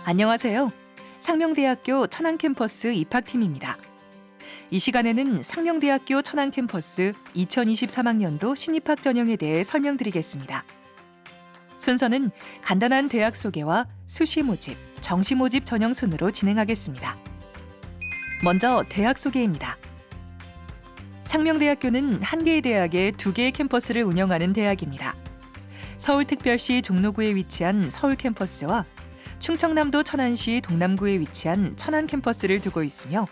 안녕하세요. 상명대학교 천안캠퍼스 입학팀입니다. 이 시간에는 상명대학교 천안캠퍼스 2023학년도 신입학 전형에 대해 설명드리겠습니다. 순서는 간단한 대학 소개와 수시 모집, 정시 모집 전형 순으로 진행하겠습니다. 먼저 대학 소개입니다. 상명대학교는 한 개의 대학에 두 개의 캠퍼스를 운영하는 대학입니다. 서울특별시 종로구에 위치한 서울 캠퍼스와 충청남도 천안시 동남구에 위치한 천안 캠퍼스를 두고 있으며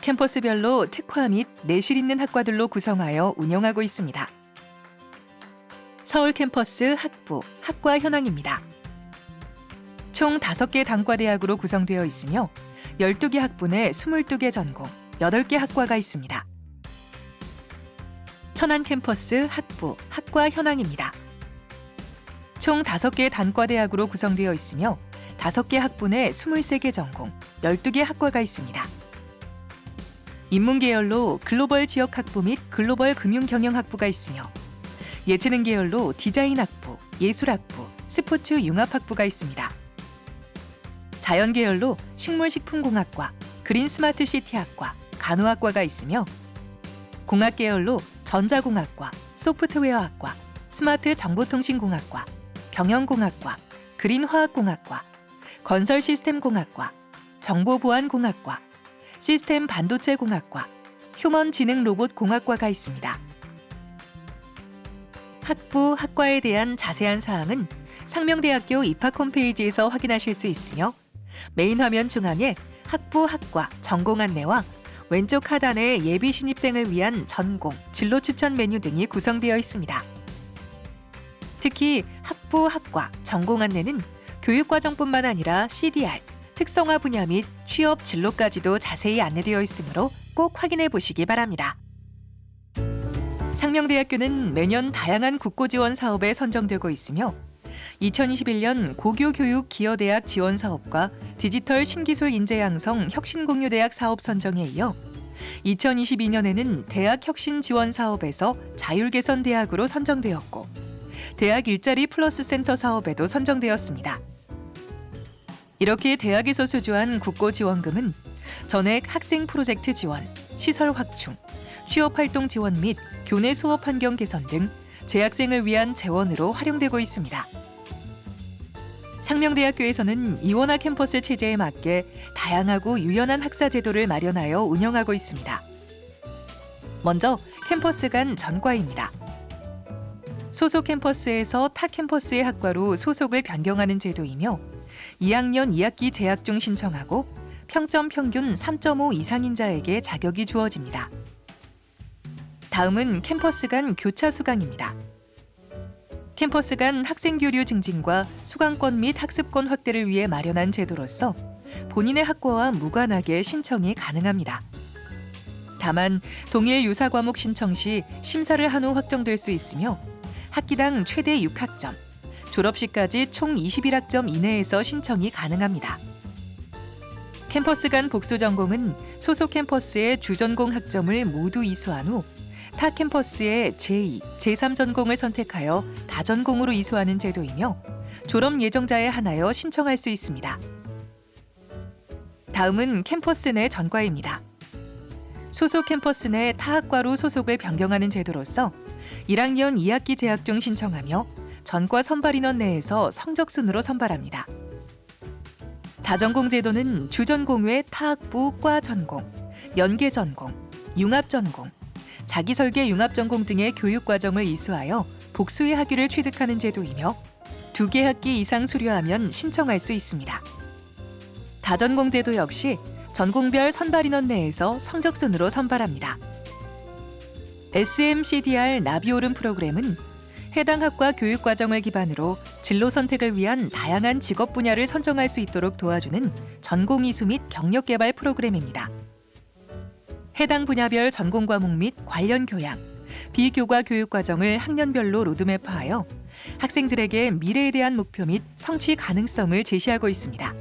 캠퍼스별로 특화 및 내실 있는 학과들로 구성하여 운영하고 있습니다. 서울 캠퍼스 학부, 학과 현황입니다. 총 5개 단과대학으로 구성되어 있으며 12개 학부내 22개 전공, 8개 학과가 있습니다. 천안 캠퍼스 학부, 학과 현황입니다. 총 5개 단과대학으로 구성되어 있으며 5개 학부내 23개 전공, 12개 학과가 있습니다. 인문계열로 글로벌 지역학부 및 글로벌 금융경영학부가 있으며 예체능 계열로 디자인학부, 예술학부, 스포츠 융합학부가 있습니다. 자연계열로 식물식품공학과, 그린스마트시티학과, 간호학과가 있으며 공학계열로 전자공학과, 소프트웨어학과, 스마트정보통신공학과, 경영공학과, 그린화학공학과, 건설시스템공학과, 정보보안공학과, 시스템 반도체공학과, 휴먼지능로봇공학과가 있습니다. 학부, 학과에 대한 자세한 사항은 상명대학교 입학 홈페이지에서 확인하실 수 있으며 메인 화면 중앙에 학부, 학과, 전공 안내와 왼쪽 하단에 예비 신입생을 위한 전공, 진로 추천 메뉴 등이 구성되어 있습니다. 특히 학부, 학과, 전공 안내는 교육과정뿐만 아니라 CDR, 특성화 분야 및 취업 진로까지도 자세히 안내되어 있으므로 꼭 확인해 보시기 바랍니다. 상명대학교는 매년 다양한 국고지원 사업에 선정되고 있으며 2021년 고교교육 기여대학 지원 사업과 디지털 신기술 인재 양성 혁신공유대학 사업 선정에 이어 2022년에는 대학 혁신 지원 사업에서 자율개선대학으로 선정되었고 대학 일자리 플러스 센터 사업에도 선정되었습니다. 이렇게 대학에서 소주한 국고지원금은 전액 학생 프로젝트 지원, 시설 확충, 취업활동 지원 및 교내 수업 환경 개선 등 재학생을 위한 재원으로 활용되고 있습니다. 상명대학교에서는 이원화 캠퍼스 체제에 맞게 다양하고 유연한 학사 제도를 마련하여 운영하고 있습니다. 먼저 캠퍼스 간 전과입니다. 소속 캠퍼스에서 타 캠퍼스의 학과로 소속을 변경하는 제도이며 2학년 2학기 재학 중 신청하고 평점 평균 3.5 이상인 자에게 자격이 주어집니다. 다음은 캠퍼스 간 교차 수강입니다. 캠퍼스 간 학생 교류 증진과 수강권 및 학습권 확대를 위해 마련한 제도로서 본인의 학과와 무관하게 신청이 가능합니다. 다만 동일 유사 과목 신청 시 심사를 한 후 확정될 수 있으며 학기당 최대 6학점, 졸업시까지 총 21학점 이내에서 신청이 가능합니다. 캠퍼스 간 복수 전공은 소속 캠퍼스의 주전공 학점을 모두 이수한 후 타 캠퍼스의 제2, 제3 전공을 선택하여 다전공으로 이수하는 제도이며 졸업 예정자에 한하여 신청할 수 있습니다. 다음은 캠퍼스 내 전과입니다. 소속 캠퍼스 내 타 학과로 소속을 변경하는 제도로서 1학년 2학기 재학 중 신청하며 전과 선발 인원 내에서 성적순으로 선발합니다. 다전공 제도는 주전공 외 타학부 과 전공, 연계 전공, 융합 전공, 자기설계 융합 전공 등의 교육 과정을 이수하여 복수의 학위를 취득하는 제도이며 2개 학기 이상 수료하면 신청할 수 있습니다. 다전공 제도 역시 전공별 선발 인원 내에서 성적순으로 선발합니다. SMCDR 나비오름 프로그램은 해당 학과 교육 과정을 기반으로 진로 선택을 위한 다양한 직업 분야를 선정할 수 있도록 도와주는 전공 이수 및 경력 개발 프로그램입니다. 해당 분야별 전공 과목 및 관련 교양, 비교과 교육 과정을 학년별로 로드맵화하여 학생들에게 미래에 대한 목표 및 성취 가능성을 제시하고 있습니다.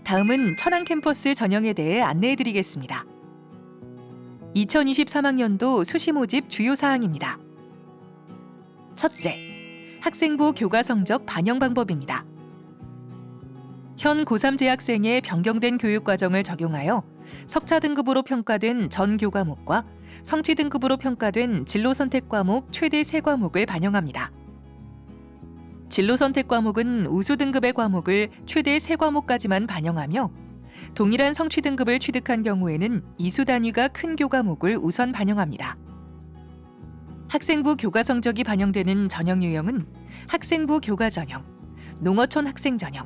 다음은 천안 캠퍼스 전형에 대해 안내해드리겠습니다. 2023학년도 수시 모집 주요 사항입니다. 첫째, 학생부 교과 성적 반영 방법입니다. 현 고3 재학생의 변경된 교육과정을 적용하여 석차 등급으로 평가된 전 교과목과 성취 등급으로 평가된 진로 선택 과목 최대 3과목을 반영합니다. 진로 선택 과목은 우수 등급의 과목을 최대 3과목까지만 반영하며 동일한 성취 등급을 취득한 경우에는 이수 단위가 큰 교과목을 우선 반영합니다. 학생부 교과 성적이 반영되는 전형 유형은 학생부 교과 전형, 농어촌 학생 전형,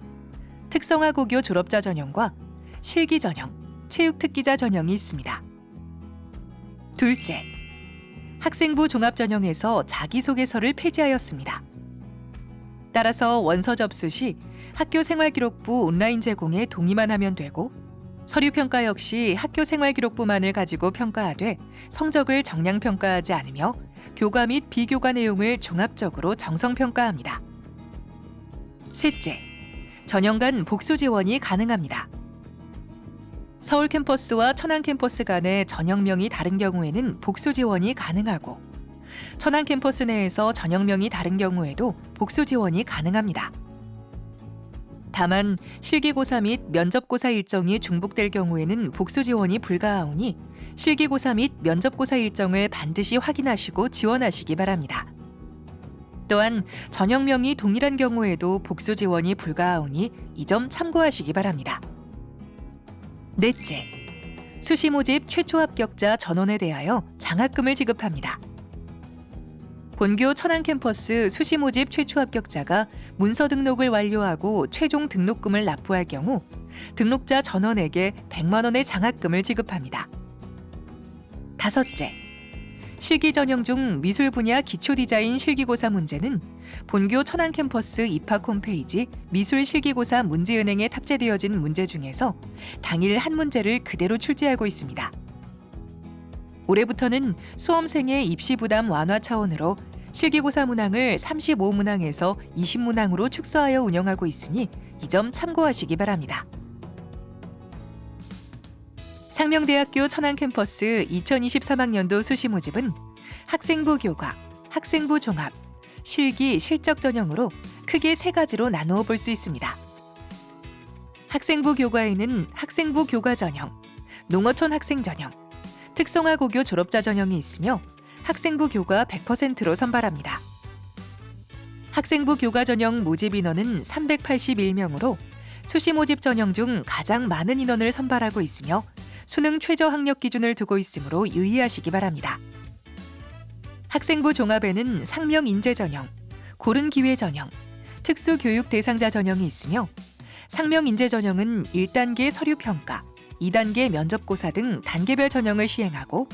특성화고교 졸업자 전형과 실기 전형, 체육특기자 전형이 있습니다. 둘째, 학생부 종합 전형에서 자기소개서를 폐지하였습니다. 따라서 원서 접수 시 학교생활기록부 온라인 제공에 동의만 하면 되고 서류평가 역시 학교생활기록부만을 가지고 평가하되 성적을 정량평가하지 않으며 교과 및 비교과 내용을 종합적으로 정성평가합니다. 셋째, 전형 간 복수 지원이 가능합니다. 서울 캠퍼스와 천안 캠퍼스 간의 전형명이 다른 경우에는 복수 지원이 가능하고 천안 캠퍼스 내에서 전형명이 다른 경우에도 복수 지원이 가능합니다. 다만 실기고사 및 면접고사 일정이 중복될 경우에는 복수 지원이 불가하오니 실기고사 및 면접고사 일정을 반드시 확인하시고 지원하시기 바랍니다. 또한 전형명이 동일한 경우에도 복수 지원이 불가하오니 이 점 참고하시기 바랍니다. 넷째, 수시 모집 최초 합격자 전원에 대하여 장학금을 지급합니다. 본교 천안 캠퍼스 수시 모집 최초 합격자가 문서 등록을 완료하고 최종 등록금을 납부할 경우 등록자 전원에게 100만 원의 장학금을 지급합니다. 다섯째, 실기 전형 중 미술 분야 기초 디자인 실기고사 문제는 본교 천안 캠퍼스 입학 홈페이지 미술 실기고사 문제은행에 탑재되어진 문제 중에서 당일 한 문제를 그대로 출제하고 있습니다. 올해부터는 수험생의 입시 부담 완화 차원으로 실기고사 문항을 35문항에서 20문항으로 축소하여 운영하고 있으니 이 점 참고하시기 바랍니다. 상명대학교 천안 캠퍼스 2023학년도 수시 모집은 학생부 교과, 학생부 종합, 실기 실적 전형으로 크게 3가지로 나누어 볼 수 있습니다. 학생부 교과에는 학생부 교과 전형, 농어촌 학생 전형, 특성화고교 졸업자 전형이 있으며 학생부 교과 100%로 선발합니다. 학생부 교과 전형 모집 인원은 381명으로 수시 모집 전형 중 가장 많은 인원을 선발하고 있으며 수능 최저 학력 기준을 두고 있으므로 유의하시기 바랍니다. 학생부 종합에는 상명 인재 전형, 고른 기회 전형, 특수 교육 대상자 전형이 있으며 상명 인재 전형은 1단계 서류 평가, 2단계 면접고사 등 단계별 전형을 시행하고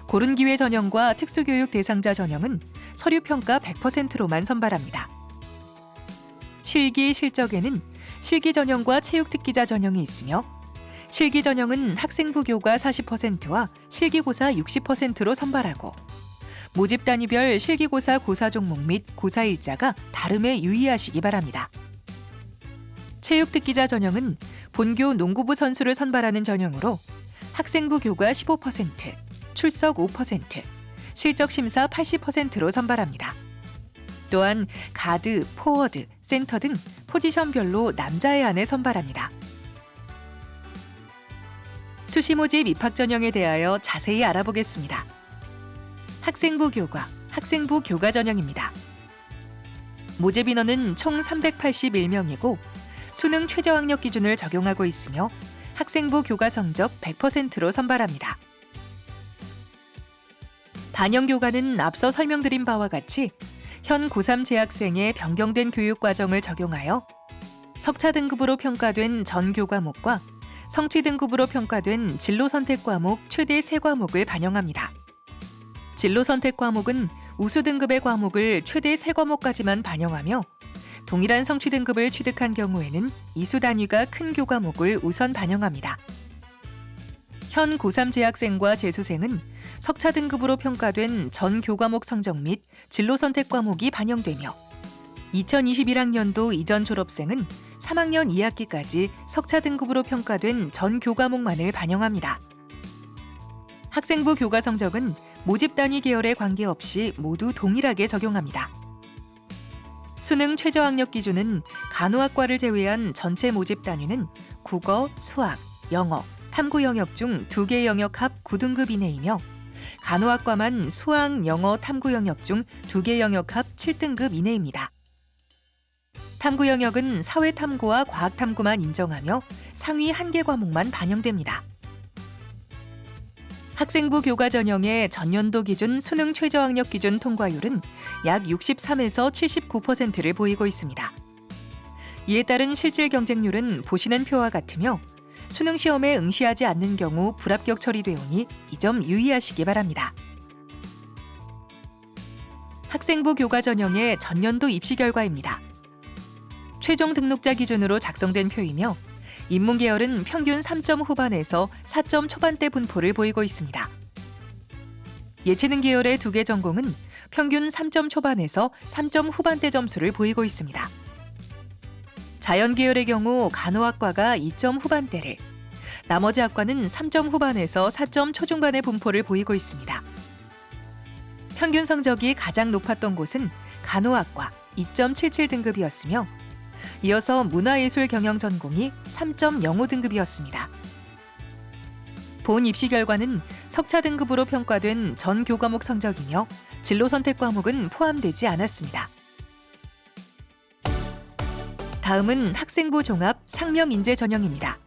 고른 기회 전형과 특수 교육 대상자 전형은 서류 평가 100%로만 선발합니다. 실기 실적에는 실기 전형과 체육특기자 전형이 있으며 실기 전형은 학생부 교과 40%와 실기고사 60%로 선발하고 모집 단위별 실기고사 고사 종목 및 고사 일자가 다름에 유의하시기 바랍니다. 체육특기자 전형은 본교 농구부 선수를 선발하는 전형으로 학생부 교과 15%, 출석 5%, 실적 심사 80%로 선발합니다. 또한 가드, 포워드, 센터 등 포지션별로 남자에 한해 선발합니다. 수시 모집 입학 전형에 대하여 자세히 알아보겠습니다. 학생부 교과, 학생부 교과 전형입니다. 모집 인원은 총 381명이고 수능 최저 학력 기준을 적용하고 있으며 학생부 교과 성적 100%로 선발합니다. 반영 교과는 앞서 설명드린 바와 같이 현 고3 재학생의 변경된 교육 과정을 적용하여 석차 등급으로 평가된 전 교과목과 성취 등급으로 평가된 진로 선택 과목 최대 3과목을 반영합니다. 진로 선택 과목은 우수 등급의 과목을 최대 3과목까지만 반영하며 동일한 성취 등급을 취득한 경우에는 이수 단위가 큰 교과목을 우선 반영합니다. 현 고3 재학생과 재수생은 석차 등급으로 평가된 전 교과목 성적 및 진로 선택 과목이 반영되며 2021학년도 이전 졸업생은 3학년 2학기까지 석차 등급으로 평가된 전 교과목만을 반영합니다. 학생부 교과 성적은 모집 단위 계열에 관계없이 모두 동일하게 적용합니다. 수능 최저학력 기준은 간호학과를 제외한 전체 모집 단위는 국어, 수학, 영어, 탐구 영역 중 2개 영역 합 9등급 이내이며 간호학과만 수학, 영어, 탐구 영역 중 2개 영역 합 7등급 이내입니다. 탐구 영역은 사회탐구와 과학탐구만 인정하며 상위 1개 과목만 반영됩니다. 학생부 교과 전형의 전년도 기준 수능 최저학력 기준 통과율은 약 63에서 79%를 보이고 있습니다. 이에 따른 실질 경쟁률은 보시는 표와 같으며 수능 시험에 응시하지 않는 경우 불합격 처리되오니 이 점 유의하시기 바랍니다. 학생부 교과 전형의 전년도 입시 결과입니다. 최종 등록자 기준으로 작성된 표이며 인문 계열은 평균 3점 후반에서 4점 초반대 분포를 보이고 있습니다. 예체능 계열의 2개 전공은 평균 3점 초반에서 3점 후반대 점수를 보이고 있습니다. 자연 계열의 경우 간호학과가 2점 후반대를, 나머지 학과는 3점 후반에서 4점 초중반의 분포를 보이고 있습니다. 평균 성적이 가장 높았던 곳은 간호학과 2.77등급이었으며 이어서 문화예술 경영 전공이 3.05등급이었습니다. 본 입시 결과는 석차 등급으로 평가된 전 교과목 성적이며 진로 선택 과목은 포함되지 않았습니다. 다음은 학생부 종합 상명인재 전형입니다.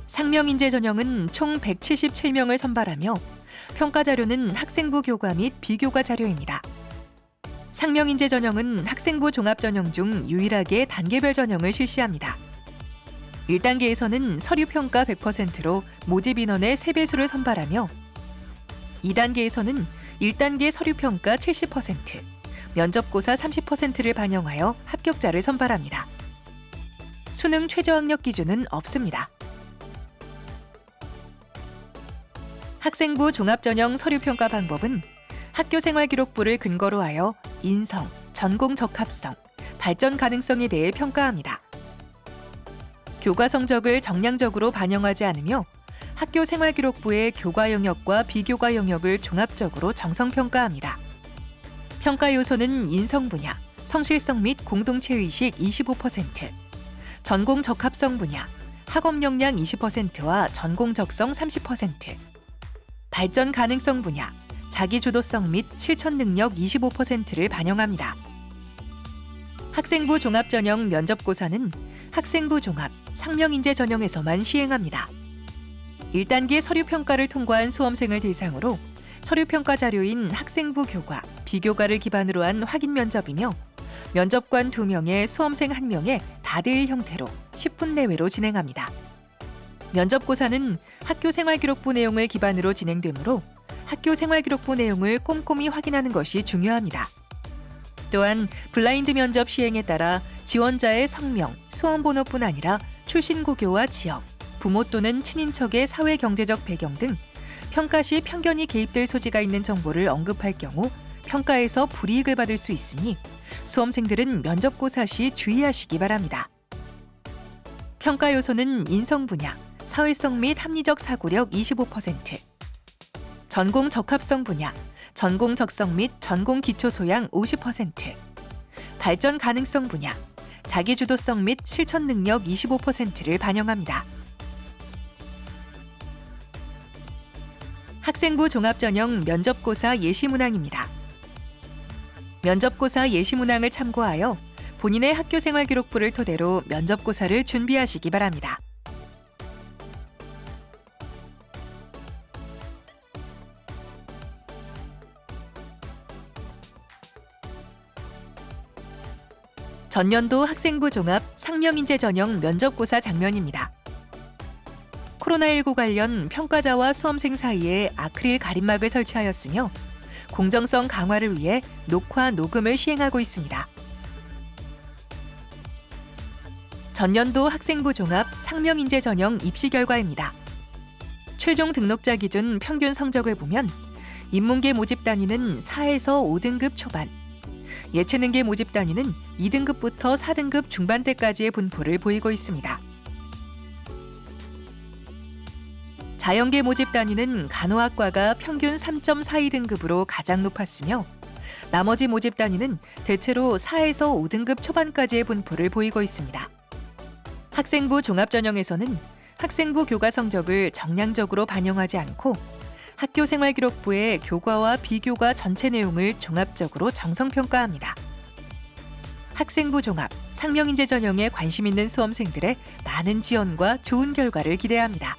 상명인재 전형은 총 177명을 선발하며 평가 자료는 학생부 교과 및 비교과 자료입니다. 상명인재 전형은 학생부 종합 전형 중 유일하게 단계별 전형을 실시합니다. 1단계에서는 서류평가 100%로 모집 인원의 3배수를 선발하며 2단계에서는 1단계 서류평가 70%, 면접고사 30%를 반영하여 합격자를 선발합니다. 수능 최저학력 기준은 없습니다. 학생부 종합전형 서류평가 방법은 학교생활기록부를 근거로 하여 인성, 전공 적합성, 발전 가능성에 대해 평가합니다. 교과 성적을 정량적으로 반영하지 않으며 학교생활기록부의 교과 영역과 비교과 영역을 종합적으로 정성평가합니다. 평가 요소는 인성 분야, 성실성 및 공동체의식 25%, 전공 적합성 분야, 학업 역량 20%와 전공 적성 30%, 발전 가능성 분야, 자기주도성 및 실천 능력 25%를 반영합니다. 학생부 종합전형 면접고사는 학생부 종합, 상명인재 전형에서만 시행합니다. 1단계 서류평가를 통과한 수험생을 대상으로 서류평가 자료인 학생부 교과, 비교과를 기반으로 한 확인 면접이며 면접관 2명에 수험생 1명에 다대일 형태로 10분 내외로 진행합니다. 면접고사는 학교생활기록부 내용을 기반으로 진행되므로 학교생활기록부 내용을 꼼꼼히 확인하는 것이 중요합니다. 또한 블라인드 면접 시행에 따라 지원자의 성명, 수험번호뿐 아니라 출신 고교와 지역, 부모 또는 친인척의 사회경제적 배경 등 평가 시 편견이 개입될 소지가 있는 정보를 언급할 경우 평가에서 불이익을 받을 수 있으니 수험생들은 면접고사 시 주의하시기 바랍니다. 평가 요소는 인성 분야, 사회성 및 합리적 사고력 25%, 전공 적합성 분야, 전공 적성 및 전공 기초 소양 50%, 발전 가능성 분야, 자기주도성 및 실천 능력 25%를 반영합니다. 학생부 종합전형 면접고사 예시문항입니다. 면접고사 예시문항을 참고하여 본인의 학교생활기록부를 토대로 면접고사를 준비하시기 바랍니다. 전년도 학생부 종합 상명인재 전형 면접고사 장면입니다. 코로나19 관련 평가자와 수험생 사이에 아크릴 가림막을 설치하였으며 공정성 강화를 위해 녹화, 녹음을 시행하고 있습니다. 전년도 학생부 종합 상명인재 전형 입시 결과입니다. 최종 등록자 기준 평균 성적을 보면 인문계 모집 단위는 4에서 5등급 초반, 예체능계 모집 단위는 2등급부터 4등급 중반대까지의 분포를 보이고 있습니다. 자연계 모집 단위는 간호학과가 평균 3.42등급으로 가장 높았으며 나머지 모집 단위는 대체로 4에서 5등급 초반까지의 분포를 보이고 있습니다. 학생부 종합전형에서는 학생부 교과 성적을 정량적으로 반영하지 않고 학교생활기록부의 교과와 비교과 전체 내용을 종합적으로 정성평가합니다. 학생부 종합, 상명인재 전형에 관심 있는 수험생들의 많은 지원과 좋은 결과를 기대합니다.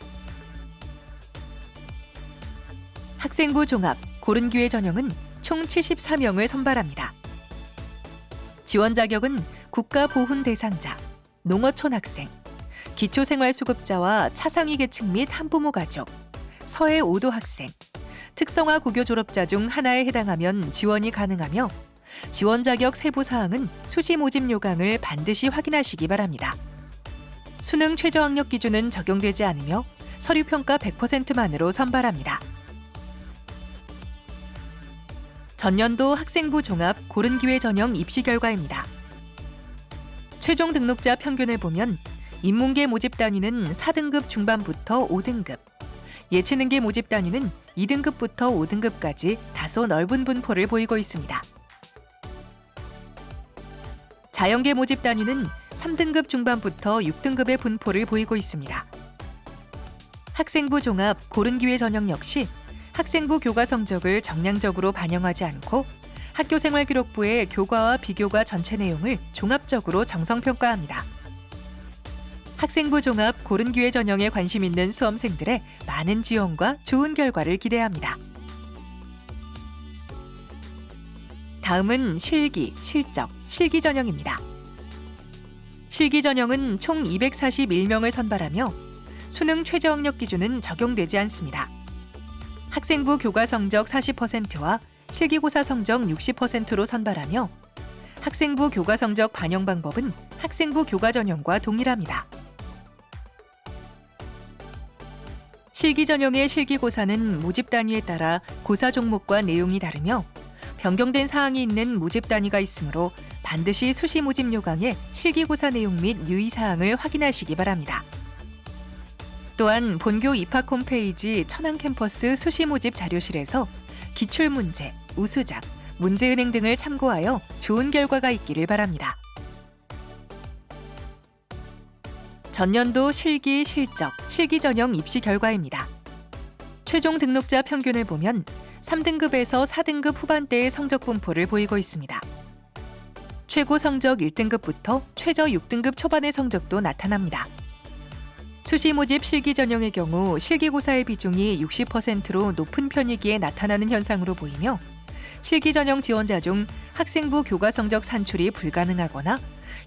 학생부 종합, 고른기회 전형은 총 74명을 선발합니다. 지원 자격은 국가보훈 대상자, 농어촌 학생, 기초생활수급자와 차상위 계층 및 한부모 가족, 서해 5도 학생, 특성화 고교 졸업자 중 하나에 해당하면 지원이 가능하며 지원 자격 세부 사항은 수시 모집 요강을 반드시 확인하시기 바랍니다. 수능 최저 학력 기준은 적용되지 않으며 서류 평가 100%만으로 선발합니다. 전년도 학생부 종합 고른기회 전형 입시 결과입니다. 최종 등록자 평균을 보면 인문계 모집 단위는 4등급 중반부터 5등급, 예체능계 모집 단위는 2등급부터 5등급까지 다소 넓은 분포를 보이고 있습니다. 자연계 모집 단위는 3등급 중반부터 6등급의 분포를 보이고 있습니다. 학생부 종합 고른기회 전형 역시 학생부 교과 성적을 정량적으로 반영하지 않고 학교생활기록부의 교과와 비교과 전체 내용을 종합적으로 정성평가합니다. 학생부 종합 고른기회 전형에 관심 있는 수험생들의 많은 지원과 좋은 결과를 기대합니다. 다음은 실기, 실적, 실기 전형입니다. 실기 전형은 총 241명을 선발하며 수능 최저 학력 기준은 적용되지 않습니다. 학생부 교과 성적 40%와 실기고사 성적 60%로 선발하며 학생부 교과 성적 반영 방법은 학생부 교과 전형과 동일합니다. 실기 전형의 실기고사는 모집 단위에 따라 고사 종목과 내용이 다르며 변경된 사항이 있는 모집 단위가 있으므로 반드시 수시 모집 요강에 실기고사 내용 및 유의사항을 확인하시기 바랍니다. 또한 본교 입학 홈페이지 천안캠퍼스 수시 모집 자료실에서 기출문제, 우수작, 문제은행 등을 참고하여 좋은 결과가 있기를 바랍니다. 전년도 실기, 실적, 실기 전형 입시 결과입니다. 최종 등록자 평균을 보면 3등급에서 4등급 후반대의 성적 분포를 보이고 있습니다. 최고 성적 1등급부터 최저 6등급 초반의 성적도 나타납니다. 수시 모집 실기 전형의 경우 실기고사의 비중이 60%로 높은 편이기에 나타나는 현상으로 보이며 실기 전형 지원자 중 학생부 교과 성적 산출이 불가능하거나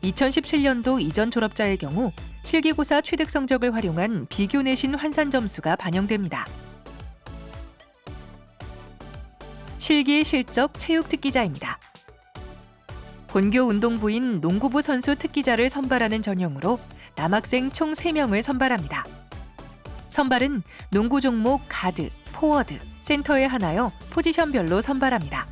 2017년도 이전 졸업자의 경우 실기고사 취득 성적을 활용한 비교 내신 환산 점수가 반영됩니다. 실기, 실적, 체육 특기자입니다. 본교 운동부인 농구부 선수 특기자를 선발하는 전형으로 남학생 총 3명을 선발합니다. 선발은 농구 종목 가드, 포워드, 센터에 하나여 포지션별로 선발합니다.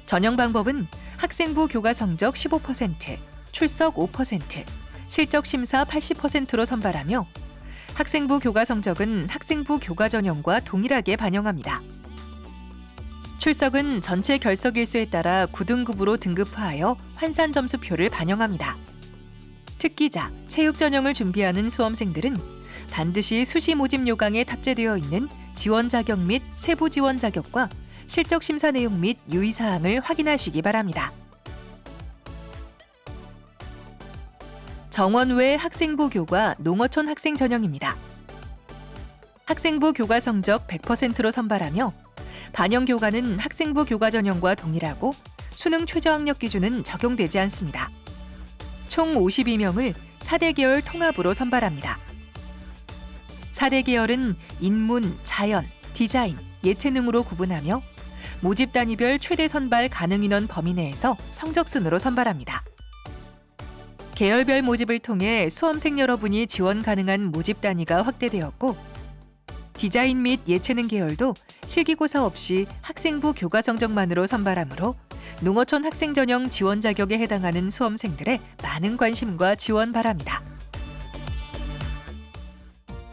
전형 방법은 학생부 교과 성적 15%, 출석 5%, 실적 심사 80%로 선발하며 학생부 교과 성적은 학생부 교과 전형과 동일하게 반영합니다. 출석은 전체 결석 일수에 따라 9등급으로 등급화하여 환산 점수표를 반영합니다. 특기자, 체육 전형을 준비하는 수험생들은 반드시 수시 모집 요강에 탑재되어 있는 지원 자격 및 세부 지원 자격과 실적 심사 내용 및 유의사항을 확인하시기 바랍니다. 정원외 학생부 교과 농어촌 학생 전형입니다. 학생부 교과 성적 100%로 선발하며 반영 교과는 학생부 교과 전형과 동일하고 수능 최저 학력 기준은 적용되지 않습니다. 총 52명을 4대 계열 통합으로 선발합니다. 4대 계열은 인문, 자연, 디자인, 예체능으로 구분하며 모집 단위별 최대 선발 가능 인원 범위 내에서 성적순으로 선발합니다. 계열별 모집을 통해 수험생 여러분이 지원 가능한 모집 단위가 확대되었고 디자인 및 예체능 계열도 실기고사 없이 학생부 교과 성적만으로 선발하므로 농어촌 학생 전형 지원 자격에 해당하는 수험생들의 많은 관심과 지원 바랍니다.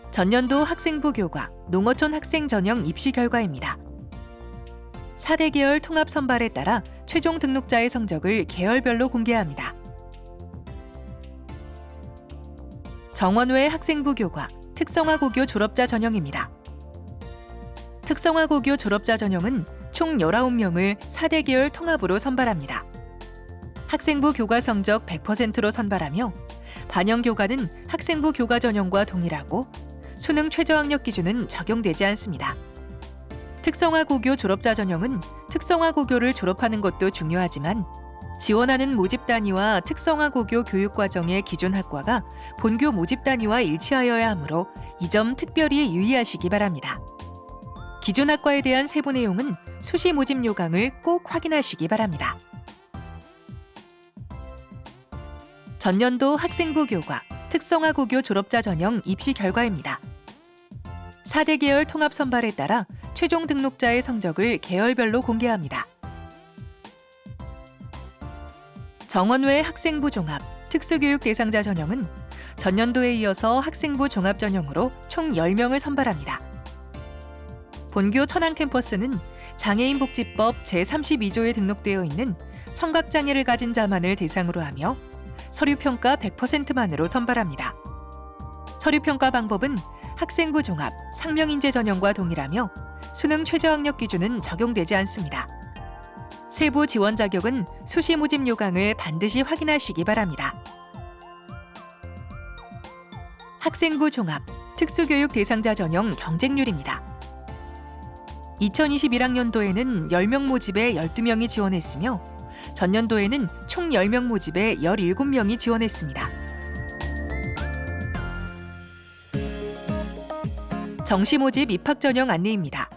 전년도 학생부 교과 농어촌 학생 전형 입시 결과입니다. 4대 계열 통합 선발에 따라 최종 등록자의 성적을 계열별로 공개합니다. 정원외 학생부 교과, 특성화고교 졸업자 전형입니다. 특성화고교 졸업자 전형은 총 19명을 4대 계열 통합으로 선발합니다. 학생부 교과 성적 100%로 선발하며 반영 교과는 학생부 교과 전형과 동일하고 수능 최저학력 기준은 적용되지 않습니다. 특성화고교 졸업자 전형은 특성화고교를 졸업하는 것도 중요하지만 지원하는 모집 단위와 특성화고교 교육과정의 기존 학과가 본교 모집 단위와 일치하여야 하므로 이 점 특별히 유의하시기 바랍니다. 기존 학과에 대한 세부 내용은 수시 모집 요강을 꼭 확인하시기 바랍니다. 전년도 학생부 교과, 특성화고교 졸업자 전형 입시 결과입니다. 4대 계열 통합 선발에 따라 최종 등록자의 성적을 계열별로 공개합니다. 정원외 학생부 종합, 특수교육 대상자 전형은 전년도에 이어서 학생부 종합 전형으로 총 10명을 선발합니다. 본교 천안 캠퍼스는 장애인복지법 제32조에 등록되어 있는 청각장애를 가진 자만을 대상으로 하며 서류평가 100%만으로 선발합니다. 서류평가 방법은 학생부 종합, 상명인재 전형과 동일하며 수능 최저학력 기준은 적용되지 않습니다. 세부 지원 자격은 수시 모집 요강을 반드시 확인하시기 바랍니다. 학생부 종합, 특수교육 대상자 전형 경쟁률입니다. 2021학년도에는 10명 모집에 12명이 지원했으며 전년도에는 총 10명 모집에 17명이 지원했습니다. 정시 모집 입학 전형 안내입니다.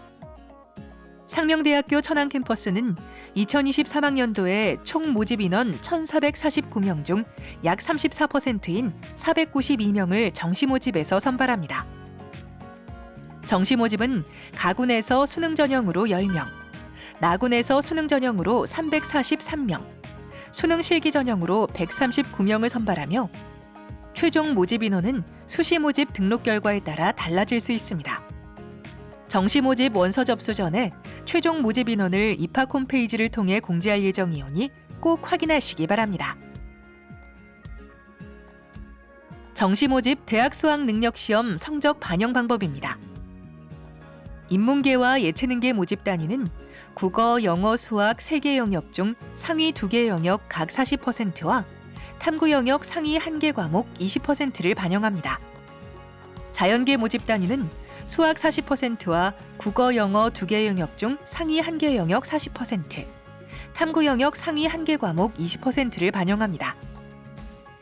상명대학교 천안 캠퍼스는 2023학년도에 총 모집 인원 1,449명 중 약 34%인 492명을 정시 모집에서 선발합니다. 정시 모집은 가군에서 수능 전형으로 10명, 나군에서 수능 전형으로 343명, 수능 실기 전형으로 139명을 선발하며 최종 모집 인원은 수시 모집 등록 결과에 따라 달라질 수 있습니다. 정시 모집 원서 접수 전에 최종 모집 인원을 입학 홈페이지를 통해 공지할 예정이오니 꼭 확인하시기 바랍니다. 정시 모집 대학 수학 능력 시험 성적 반영 방법입니다. 인문계와 예체능계 모집 단위는 국어, 영어, 수학 3개 영역 중 상위 2개 영역 각 40%와 탐구 영역 상위 1개 과목 20%를 반영합니다. 자연계 모집 단위는 수학 40%와 국어, 영어 2개 영역 중 상위 1개 영역 40%, 탐구 영역 상위 1개 과목 20%를 반영합니다.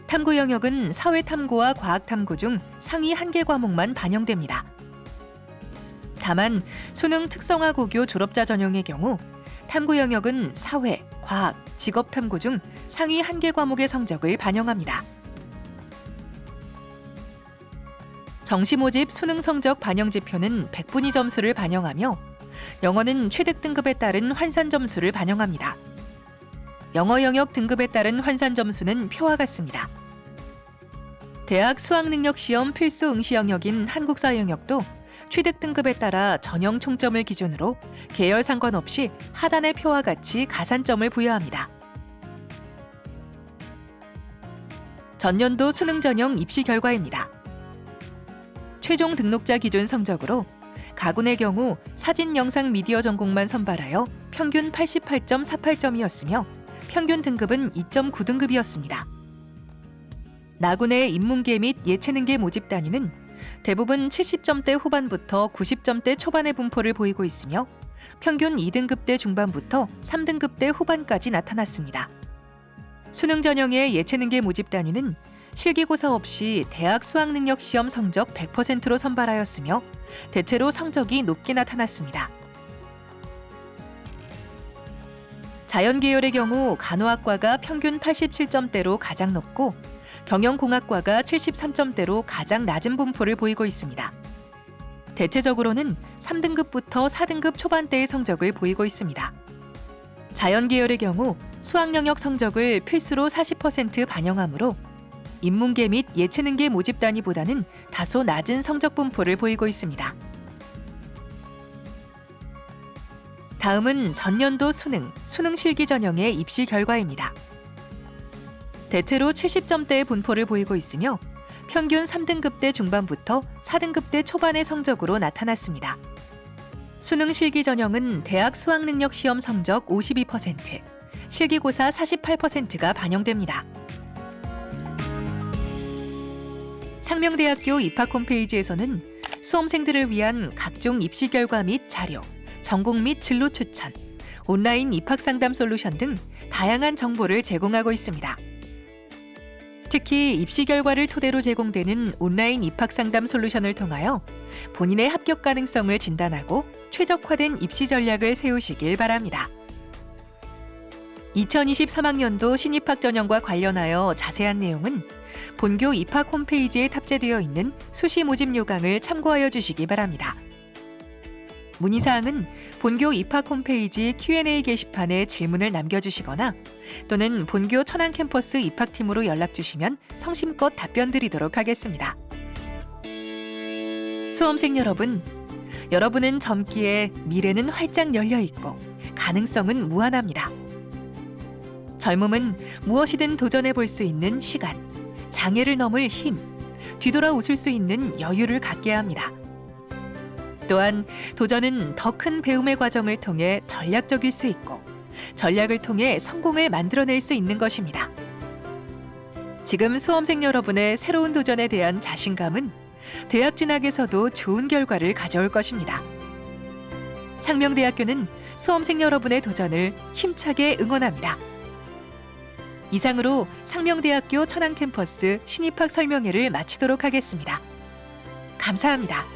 탐구 영역은 사회탐구와 과학탐구 중 상위 1개 과목만 반영됩니다. 다만 수능 특성화고교 졸업자 전형의 경우 탐구 영역은 사회, 과학, 직업탐구 중 상위 1개 과목의 성적을 반영합니다. 정시 모집 수능 성적 반영 지표는 100분위 점수를 반영하며 영어는 취득 등급에 따른 환산 점수를 반영합니다. 영어 영역 등급에 따른 환산 점수는 표와 같습니다. 대학 수학능력시험 필수 응시 영역인 한국사 영역도 취득 등급에 따라 전형 총점을 기준으로 계열 상관없이 하단의 표와 같이 가산점을 부여합니다. 전년도 수능 전형 입시 결과입니다. 최종 등록자 기준 성적으로 가군의 경우 사진 영상 미디어 전공만 선발하여 평균 88.48점이었으며 평균 등급은 2.9등급이었습니다. 나군의 인문계 및 예체능계 모집 단위는 대부분 70점대 후반부터 90점대 초반의 분포를 보이고 있으며 평균 2등급대 중반부터 3등급대 후반까지 나타났습니다. 수능 전형의 예체능계 모집 단위는 실기고사 없이 대학 수학능력시험 성적 100%로 선발하였으며 대체로 성적이 높게 나타났습니다. 자연계열의 경우 간호학과가 평균 87점대로 가장 높고 경영공학과가 73점대로 가장 낮은 분포를 보이고 있습니다. 대체적으로는 3등급부터 4등급 초반대의 성적을 보이고 있습니다. 자연계열의 경우 수학 영역 성적을 필수로 40% 반영하므로 인문계 및 예체능계 모집 단위보다는 다소 낮은 성적 분포를 보이고 있습니다. 다음은 전년도 수능 실기 전형의 입시 결과입니다. 대체로 70점대의 분포를 보이고 있으며 평균 3등급대 중반부터 4등급대 초반의 성적으로 나타났습니다. 수능 실기 전형은 대학 수학능력 시험 성적 52%, 실기고사 48%가 반영됩니다. 상명대학교 입학 홈페이지에서는 수험생들을 위한 각종 입시 결과 및 자료, 전공 및 진로 추천, 온라인 입학 상담 솔루션 등 다양한 정보를 제공하고 있습니다. 특히 입시 결과를 토대로 제공되는 온라인 입학 상담 솔루션을 통하여 본인의 합격 가능성을 진단하고 최적화된 입시 전략을 세우시길 바랍니다. 2023학년도 신입학 전형과 관련하여 자세한 내용은 본교 입학 홈페이지에 탑재되어 있는 수시 모집 요강을 참고하여 주시기 바랍니다. 문의사항은 본교 입학 홈페이지 Q&A 게시판에 질문을 남겨주시거나 또는 본교 천안 캠퍼스 입학팀으로 연락주시면 성심껏 답변 드리도록 하겠습니다. 수험생 여러분, 여러분은 젊기에 미래는 활짝 열려있고 가능성은 무한합니다. 젊음은 무엇이든 도전해 볼 수 있는 시간, 장애를 넘을 힘, 뒤돌아 웃을 수 있는 여유를 갖게 합니다. 또한 도전은 더 큰 배움의 과정을 통해 전략적일 수 있고 전략을 통해 성공을 만들어낼 수 있는 것입니다. 지금 수험생 여러분의 새로운 도전에 대한 자신감은 대학 진학에서도 좋은 결과를 가져올 것입니다. 상명대학교는 수험생 여러분의 도전을 힘차게 응원합니다. 이상으로 상명대학교 천안 캠퍼스 신입학 설명회를 마치도록 하겠습니다. 감사합니다.